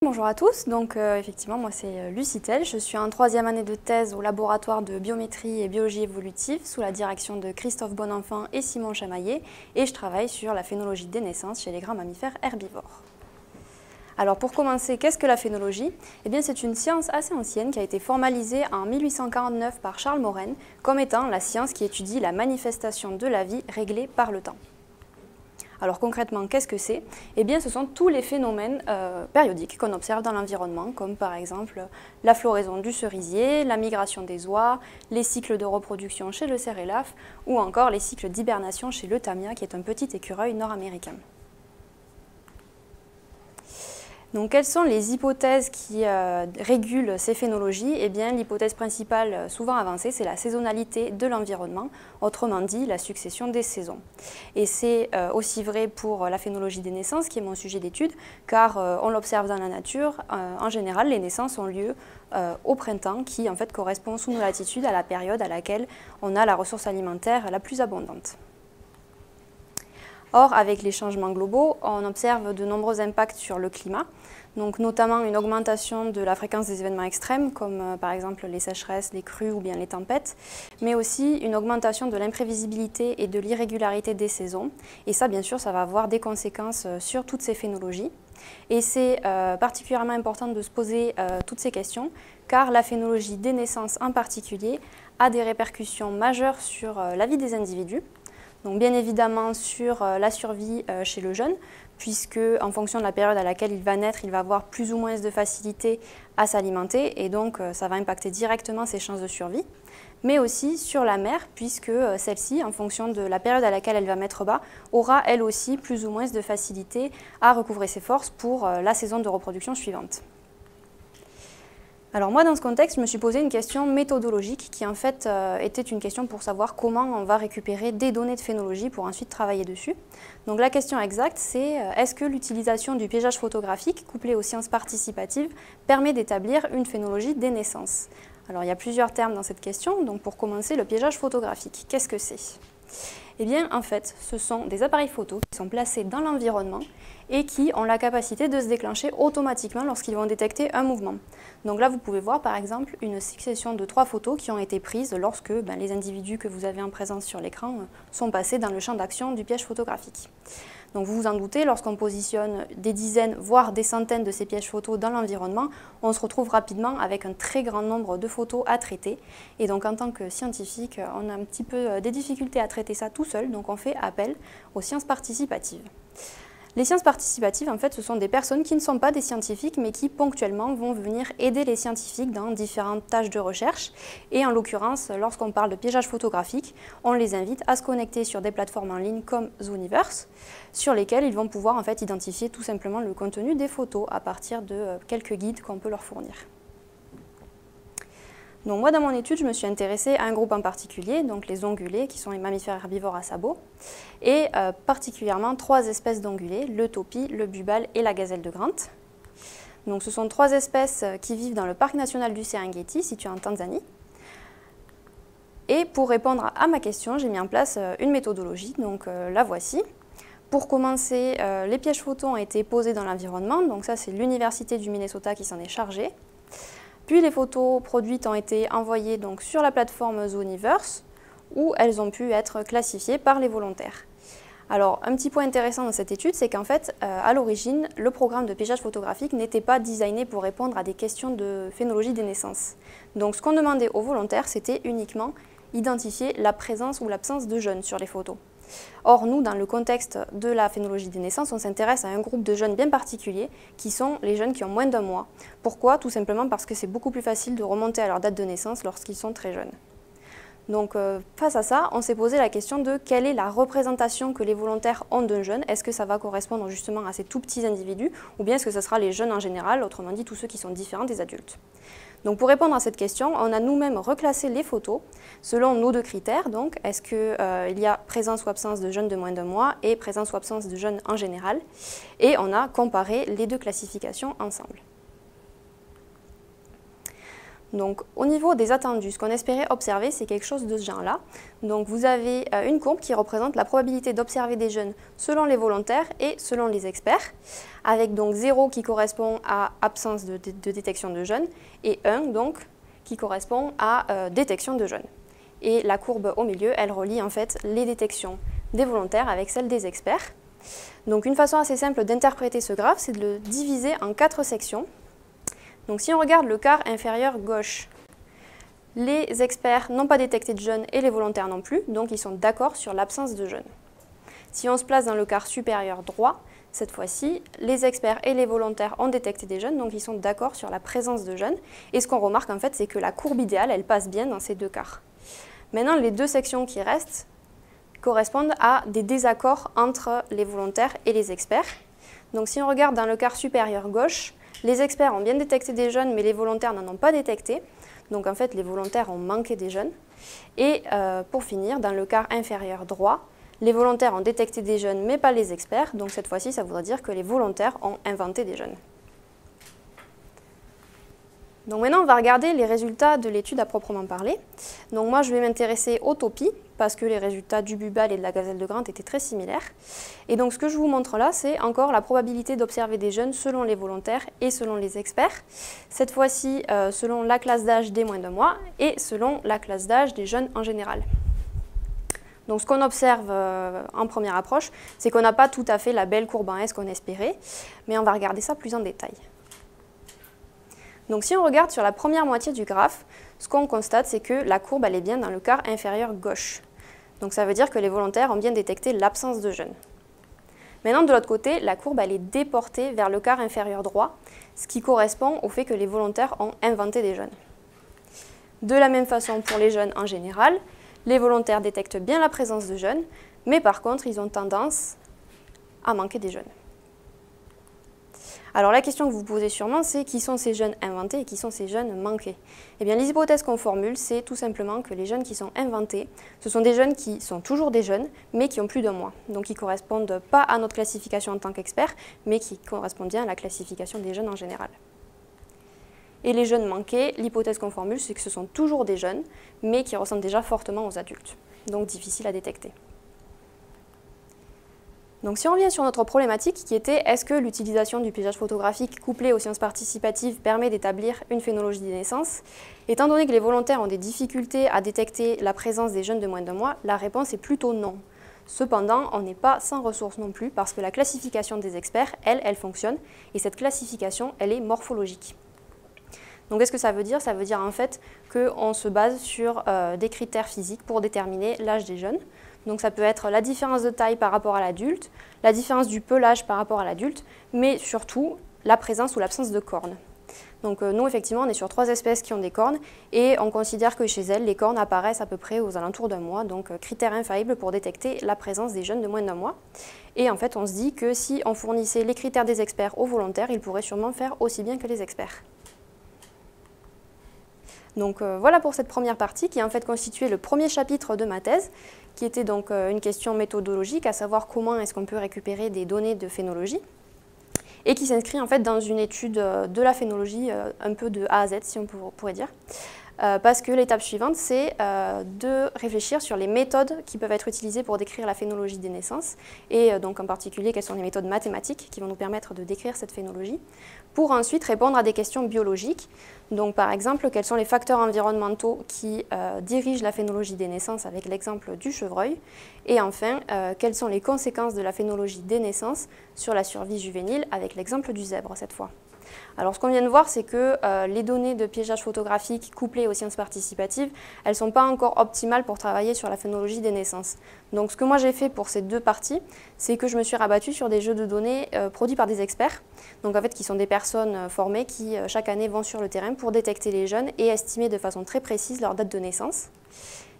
Bonjour à tous, donc effectivement moi c'est Lucie Tel, je suis en troisième année de thèse au laboratoire de biométrie et biologie évolutive sous la direction de Christophe Bonenfant et Simon Chamaillet et je travaille sur la phénologie des naissances chez les grands mammifères herbivores. Alors pour commencer, qu'est-ce que la phénologie? Eh bien c'est une science assez ancienne qui a été formalisée en 1849 par Charles Morren comme étant la science qui étudie la manifestation de la vie réglée par le temps. Alors concrètement, qu'est-ce que c'est? Eh bien, ce sont tous les phénomènes périodiques qu'on observe dans l'environnement, comme par exemple la floraison du cerisier, la migration des oies, les cycles de reproduction chez le cerf élaphe, ou encore les cycles d'hibernation chez le tamia, qui est un petit écureuil nord-américain. Donc, quelles sont les hypothèses qui régulent ces phénologies? Eh bien, l'hypothèse principale souvent avancée, c'est la saisonnalité de l'environnement, autrement dit la succession des saisons. Et c'est aussi vrai pour la phénologie des naissances, qui est mon sujet d'étude, car on l'observe dans la nature. En général, les naissances ont lieu au printemps, qui en fait correspond sous nos latitudes à la période à laquelle on a la ressource alimentaire la plus abondante. Or, avec les changements globaux, on observe de nombreux impacts sur le climat, donc notamment une augmentation de la fréquence des événements extrêmes, comme par exemple les sécheresses, les crues ou bien les tempêtes, mais aussi une augmentation de l'imprévisibilité et de l'irrégularité des saisons. Et ça, bien sûr, ça va avoir des conséquences sur toutes ces phénologies. Et c'est particulièrement important de se poser toutes ces questions, car la phénologie des naissances en particulier a des répercussions majeures sur la vie des individus. Donc bien évidemment sur la survie chez le jeune, puisque en fonction de la période à laquelle il va naître, il va avoir plus ou moins de facilité à s'alimenter et donc ça va impacter directement ses chances de survie. Mais aussi sur la mère, puisque celle-ci, en fonction de la période à laquelle elle va mettre bas, aura elle aussi plus ou moins de facilité à recouvrer ses forces pour la saison de reproduction suivante. Alors moi, dans ce contexte, je me suis posé une question méthodologique qui en fait était une question pour savoir comment on va récupérer des données de phénologie pour ensuite travailler dessus. Donc la question exacte, c'est est-ce que l'utilisation du piégeage photographique couplé aux sciences participatives permet d'établir une phénologie des naissances? Alors il y a plusieurs termes dans cette question, donc pour commencer, le piégeage photographique, qu'est-ce que c'est? Eh bien, en fait, ce sont des appareils photo qui sont placés dans l'environnement et qui ont la capacité de se déclencher automatiquement lorsqu'ils vont détecter un mouvement. Donc là, vous pouvez voir par exemple une succession de 3 photos qui ont été prises lorsque les individus que vous avez en présence sur l'écran sont passés dans le champ d'action du piège photographique. Donc vous vous en doutez, lorsqu'on positionne des dizaines, voire des centaines de ces pièges photos dans l'environnement, on se retrouve rapidement avec un très grand nombre de photos à traiter. Et donc en tant que scientifique, on a un petit peu des difficultés à traiter ça tout seul, donc on fait appel aux sciences participatives. Les sciences participatives, en fait, ce sont des personnes qui ne sont pas des scientifiques, mais qui ponctuellement vont venir aider les scientifiques dans différentes tâches de recherche. Et en l'occurrence, lorsqu'on parle de piégeage photographique, on les invite à se connecter sur des plateformes en ligne comme Zooniverse, sur lesquelles ils vont pouvoir en fait identifier tout simplement le contenu des photos à partir de quelques guides qu'on peut leur fournir. Donc moi, dans mon étude, je me suis intéressée à un groupe en particulier, donc les ongulés, qui sont les mammifères herbivores à sabots, et particulièrement 3 espèces d'ongulés, le taupi, le bubal et la gazelle de Grant. Donc ce sont 3 espèces qui vivent dans le parc national du Serengeti, situé en Tanzanie. Et pour répondre à ma question, j'ai mis en place une méthodologie, donc la voici. Pour commencer, les pièges photos ont été posés dans l'environnement, donc ça c'est l'université du Minnesota qui s'en est chargée. Puis les photos produites ont été envoyées donc sur la plateforme Zooniverse où elles ont pu être classifiées par les volontaires. Alors un petit point intéressant dans cette étude, c'est qu'en fait à l'origine, le programme de piégeage photographique n'était pas designé pour répondre à des questions de phénologie des naissances. Donc ce qu'on demandait aux volontaires, c'était uniquement identifier la présence ou l'absence de jeunes sur les photos. Or, nous, dans le contexte de la phénologie des naissances, on s'intéresse à un groupe de jeunes bien particulier, qui sont les jeunes qui ont moins d'1 mois. Pourquoi? Tout simplement parce que c'est beaucoup plus facile de remonter à leur date de naissance lorsqu'ils sont très jeunes. Donc, face à ça, on s'est posé la question de quelle est la représentation que les volontaires ont d'un jeune. Est-ce que ça va correspondre justement à ces tout petits individus, ou bien est-ce que ce sera les jeunes en général, autrement dit tous ceux qui sont différents des adultes? Donc pour répondre à cette question, on a nous-mêmes reclassé les photos selon nos 2 critères. Donc, est-ce qu'il y a présence ou absence de jeunes de moins d'1 mois et présence ou absence de jeunes en général? Et on a comparé les 2 classifications ensemble. Donc au niveau des attendus, ce qu'on espérait observer, c'est quelque chose de ce genre-là. Donc vous avez une courbe qui représente la probabilité d'observer des jeunes selon les volontaires et selon les experts, avec donc 0 qui correspond à absence de détection de jeunes et 1 donc qui correspond à détection de jeunes. Et la courbe au milieu, elle relie en fait les détections des volontaires avec celles des experts. Donc une façon assez simple d'interpréter ce graphe, c'est de le diviser en 4 sections. Donc si on regarde le quart inférieur gauche, les experts n'ont pas détecté de jeunes et les volontaires non plus, donc ils sont d'accord sur l'absence de jeunes. Si on se place dans le quart supérieur droit, cette fois-ci, les experts et les volontaires ont détecté des jeunes, donc ils sont d'accord sur la présence de jeunes. Et ce qu'on remarque en fait, c'est que la courbe idéale, elle passe bien dans ces deux quarts. Maintenant, les deux sections qui restent correspondent à des désaccords entre les volontaires et les experts. Donc si on regarde dans le quart supérieur gauche, les experts ont bien détecté des jeunes, mais les volontaires n'en ont pas détecté. Donc en fait, les volontaires ont manqué des jeunes. Et pour finir, dans le quart inférieur droit, les volontaires ont détecté des jeunes, mais pas les experts. Donc cette fois-ci, ça voudrait dire que les volontaires ont inventé des jeunes. Donc maintenant, on va regarder les résultats de l'étude à proprement parler. Donc moi, je vais m'intéresser aux topies, parce que les résultats du Bubal et de la gazelle de Grant étaient très similaires. Et donc ce que je vous montre là, c'est encore la probabilité d'observer des jeunes selon les volontaires et selon les experts. Cette fois-ci, selon la classe d'âge des moins de mois et selon la classe d'âge des jeunes en général. Donc ce qu'on observe en première approche, c'est qu'on n'a pas tout à fait la belle courbe en S qu'on espérait, mais on va regarder ça plus en détail. Donc si on regarde sur la première moitié du graphe, ce qu'on constate, c'est que la courbe elle est bien dans le quart inférieur gauche. Donc ça veut dire que les volontaires ont bien détecté l'absence de jeunes. Maintenant, de l'autre côté, la courbe elle est déportée vers le quart inférieur droit, ce qui correspond au fait que les volontaires ont inventé des jeunes. De la même façon pour les jeunes en général, les volontaires détectent bien la présence de jeunes, mais par contre, ils ont tendance à manquer des jeunes. Alors la question que vous vous posez sûrement, c'est qui sont ces jeunes inventés et qui sont ces jeunes manqués? Eh bien, les hypothèses qu'on formule, c'est tout simplement que les jeunes qui sont inventés, ce sont des jeunes qui sont toujours des jeunes, mais qui ont plus d'un mois. Donc qui ne correspondent pas à notre classification en tant qu'experts, mais qui correspondent bien à la classification des jeunes en général. Et les jeunes manqués, l'hypothèse qu'on formule, c'est que ce sont toujours des jeunes, mais qui ressemblent déjà fortement aux adultes, donc difficiles à détecter. Donc si on revient sur notre problématique qui était est-ce que l'utilisation du piégeage photographique couplé aux sciences participatives permet d'établir une phénologie des naissances, étant donné que les volontaires ont des difficultés à détecter la présence des jeunes de moins d'un mois, la réponse est plutôt non. Cependant, on n'est pas sans ressources non plus parce que la classification des experts, elle fonctionne et cette classification, elle est morphologique. Donc qu'est-ce que ça veut dire? Ça veut dire en fait qu'on se base sur des critères physiques pour déterminer l'âge des jeunes. Donc ça peut être la différence de taille par rapport à l'adulte, la différence du pelage par rapport à l'adulte, mais surtout la présence ou l'absence de cornes. Donc nous, effectivement, on est sur 3 espèces qui ont des cornes et on considère que chez elles, les cornes apparaissent à peu près aux alentours d'un mois, donc critère infaillible pour détecter la présence des jeunes de moins d'un mois. Et en fait, on se dit que si on fournissait les critères des experts aux volontaires, ils pourraient sûrement faire aussi bien que les experts. Donc voilà pour cette première partie qui a en fait constitué le premier chapitre de ma thèse, qui était donc une question méthodologique, à savoir comment est-ce qu'on peut récupérer des données de phénologie, et qui s'inscrit en fait dans une étude de la phénologie un peu de A à Z, si on pourrait dire. Parce que l'étape suivante, c'est de réfléchir sur les méthodes qui peuvent être utilisées pour décrire la phénologie des naissances, et donc en particulier quelles sont les méthodes mathématiques qui vont nous permettre de décrire cette phénologie, pour ensuite répondre à des questions biologiques. Donc par exemple, quels sont les facteurs environnementaux qui dirigent la phénologie des naissances avec l'exemple du chevreuil, et enfin, quelles sont les conséquences de la phénologie des naissances sur la survie juvénile avec l'exemple du zèbre cette fois. Alors ce qu'on vient de voir, c'est que les données de piégeage photographique couplées aux sciences participatives, elles ne sont pas encore optimales pour travailler sur la phénologie des naissances. Donc ce que moi j'ai fait pour ces deux parties, c'est que je me suis rabattue sur des jeux de données produits par des experts, donc en fait qui sont des personnes formées qui chaque année vont sur le terrain pour détecter les jeunes et estimer de façon très précise leur date de naissance.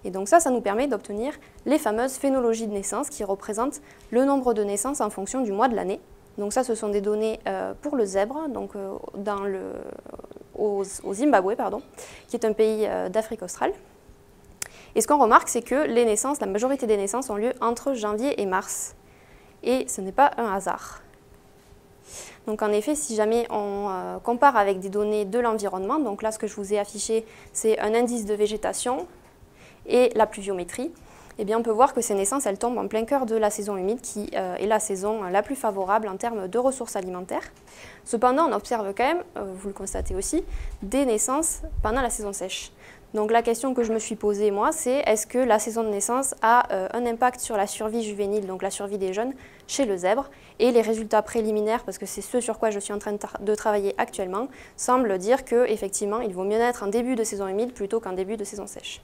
Et donc ça nous permet d'obtenir les fameuses phénologies de naissance qui représentent le nombre de naissances en fonction du mois de l'année. Donc ça, ce sont des données pour le zèbre, donc au Zimbabwe, qui est un pays d'Afrique australe. Et ce qu'on remarque, c'est que les naissances, la majorité des naissances ont lieu entre janvier et mars. Et ce n'est pas un hasard. Donc en effet, si jamais on compare avec des données de l'environnement, donc là ce que je vous ai affiché, c'est un indice de végétation et la pluviométrie, eh bien on peut voir que ces naissances, elles tombent en plein cœur de la saison humide qui est la saison la plus favorable en termes de ressources alimentaires. Cependant, on observe quand même, vous le constatez aussi, des naissances pendant la saison sèche. Donc la question que je me suis posée, moi, c'est est-ce que la saison de naissance a un impact sur la survie juvénile, donc la survie des jeunes, chez le zèbre? Et les résultats préliminaires, parce que c'est ce sur quoi je suis en train de travailler actuellement, semblent dire qu'effectivement, il vaut mieux naître en début de saison humide plutôt qu'en début de saison sèche.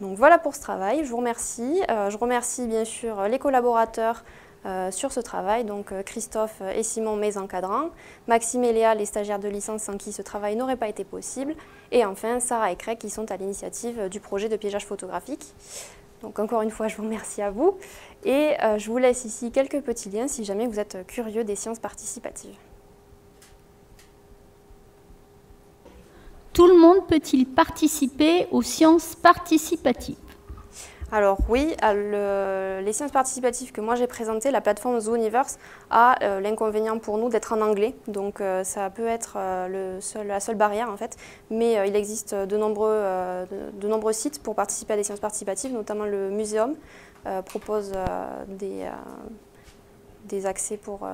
Donc voilà pour ce travail, je vous remercie. Je remercie bien sûr les collaborateurs sur ce travail, donc Christophe et Simon, mes encadrants, Maxime et Léa, les stagiaires de licence sans qui ce travail n'aurait pas été possible, et enfin Sarah et Craig qui sont à l'initiative du projet de piégeage photographique. Donc encore une fois, je vous remercie à vous, et je vous laisse ici quelques petits liens si jamais vous êtes curieux des sciences participatives. Tout le monde peut-il participer aux sciences participatives? Alors oui, les sciences participatives que moi j'ai présentées, la plateforme Zooniverse a l'inconvénient pour nous d'être en anglais, donc ça peut être la seule barrière en fait, mais il existe de nombreux sites pour participer à des sciences participatives, notamment le Muséum propose des accès pour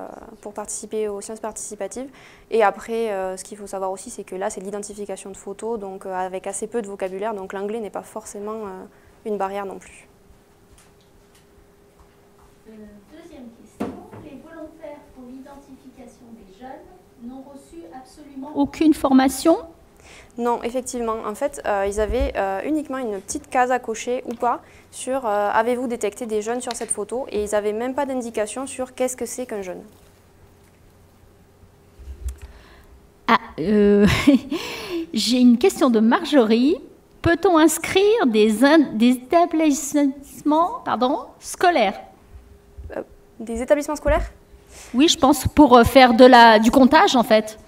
participer aux sciences participatives. Et après, ce qu'il faut savoir aussi, c'est que là, c'est l'identification de photos, donc avec assez peu de vocabulaire, donc l'anglais n'est pas forcément une barrière non plus. Deuxième question, les volontaires pour l'identification des jeunes n'ont reçu absolument aucune formation? Non, effectivement. En fait, ils avaient uniquement une petite case à cocher ou pas sur avez-vous détecté des jeunes sur cette photo, et ils n'avaient même pas d'indication sur qu'est-ce que c'est qu'un jeune. Ah, j'ai une question de Marjorie. Peut-on inscrire des établissements scolaires? Des établissements scolaires? Oui, je pense pour faire du comptage en fait.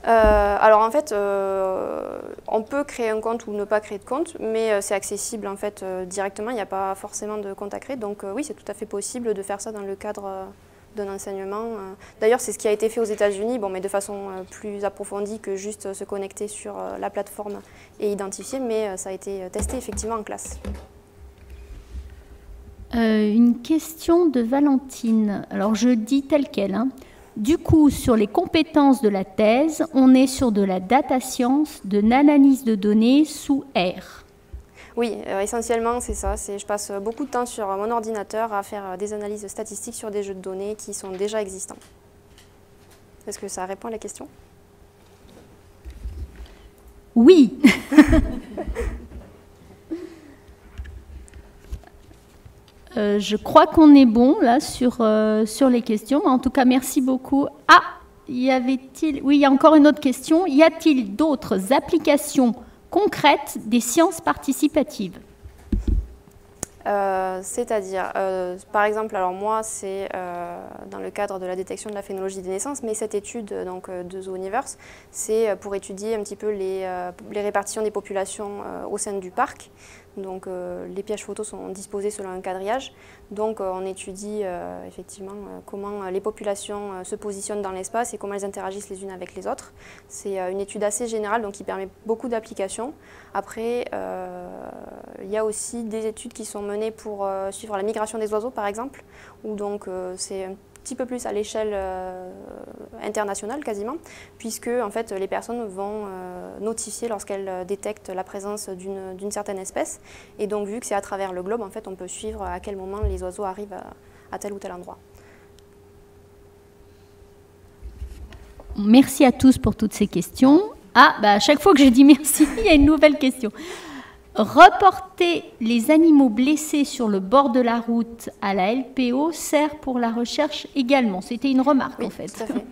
Alors en fait, on peut créer un compte ou ne pas créer de compte, mais c'est accessible en fait directement, il n'y a pas forcément de compte à créer. Donc oui, c'est tout à fait possible de faire ça dans le cadre d'un enseignement. D'ailleurs, c'est ce qui a été fait aux États-Unis, bon, mais de façon plus approfondie que juste se connecter sur la plateforme et identifier, mais ça a été testé effectivement en classe. Une question de Valentine. Alors je dis tel quel, hein. Du coup, sur les compétences de la thèse, on est sur de la data science, de l'analyse de données sous R. Oui, essentiellement c'est ça. Je passe beaucoup de temps sur mon ordinateur à faire des analyses statistiques sur des jeux de données qui sont déjà existants. Est-ce que ça répond à la question? Oui. Je crois qu'on est bon là sur les questions. En tout cas, merci beaucoup. Ah, oui, il y a encore une autre question. Y a-t-il d'autres applications concrètes des sciences participatives? C'est-à-dire, par exemple, alors moi, c'est dans le cadre de la détection de la phénologie des naissances, mais cette étude donc, de Zooniverse, c'est pour étudier un petit peu les répartitions des populations au sein du parc. Donc les pièges photos sont disposés selon un quadrillage. Donc on étudie effectivement comment les populations se positionnent dans l'espace et comment elles interagissent les unes avec les autres. C'est une étude assez générale, donc qui permet beaucoup d'applications. Après, il y a aussi des études qui sont menées pour suivre la migration des oiseaux, par exemple, où donc c'est un petit peu plus à l'échelle internationale quasiment, puisque en fait, les personnes vont notifier lorsqu'elles détectent la présence d'une certaine espèce. Et donc, vu que c'est à travers le globe, en fait, on peut suivre à quel moment les oiseaux arrivent à tel ou tel endroit. Merci à tous pour toutes ces questions. Ah, bah à chaque fois que je dis merci, il y a une nouvelle question. Reporter les animaux blessés sur le bord de la route à la LPO sert pour la recherche également. C'était une remarque, oui, en fait. Tout à fait.